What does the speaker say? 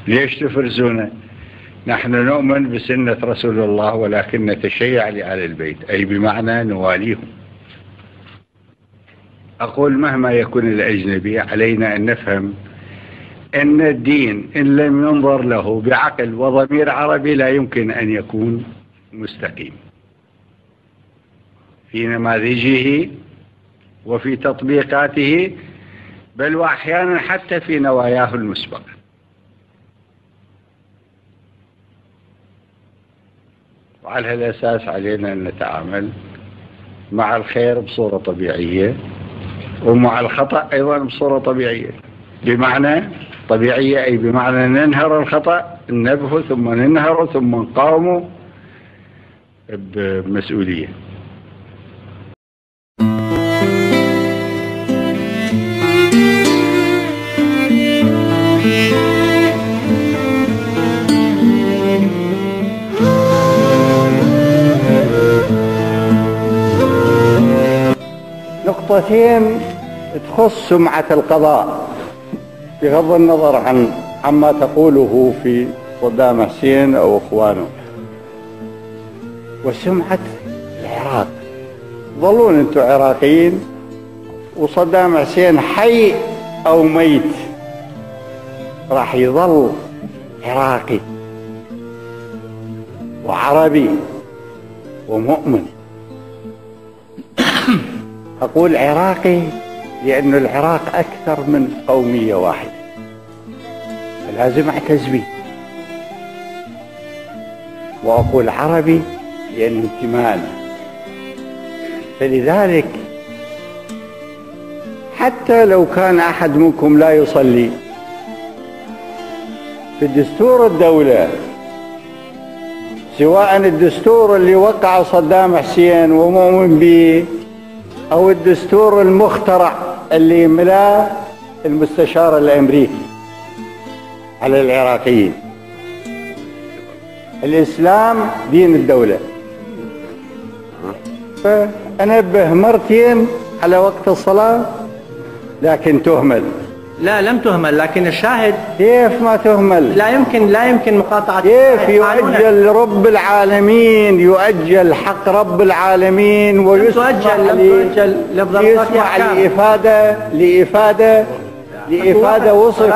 ليش تفرزونه؟ نحن نؤمن بسنة رسول الله ولكن نتشيع لآل البيت، أي بمعنى نواليهم. أقول مهما يكون الأجنبي علينا أن نفهم أن الدين إن لم ينظر له بعقل وضمير عربي لا يمكن أن يكون مستقيم في نماذجه وفي تطبيقاته، بل وأحيانا حتى في نواياه المسبقة. وعلى هذا الأساس علينا أن نتعامل مع الخير بصورة طبيعية ومع الخطأ أيضا بصورة طبيعية. بمعنى طبيعية أي بمعنى ننهر الخطأ، ننبهه ثم ننهره ثم نقاومه بمسؤولية. نقطتين تخص سمعة القضاء بغض النظر عما تقوله في صدام حسين أو إخوانه، وسمعة العراق. ظلون أنتم عراقيين وصدام حسين حي أو ميت راح يظل عراقي وعربي ومؤمن. أقول عراقي لأن العراق أكثر من قومية واحدة، فلازم أعتز به. وأقول عربي لأنه انتمائنا. فلذلك حتى لو كان أحد منكم لا يصلي، في دستور الدولة سواء الدستور اللي وقع صدام حسين ومؤمن به أو الدستور المخترع اللي ملاه المستشار الأمريكي على العراقيين، الإسلام دين الدولة. فأنبه مرتين على وقت الصلاة لكن تهمل. لا لم تهمل، لكن الشاهد كيف ما تهمل؟ لا يمكن مقاطعة. كيف يؤجل رب العالمين، يؤجل حق رب العالمين ويسمع لإفادة وصفت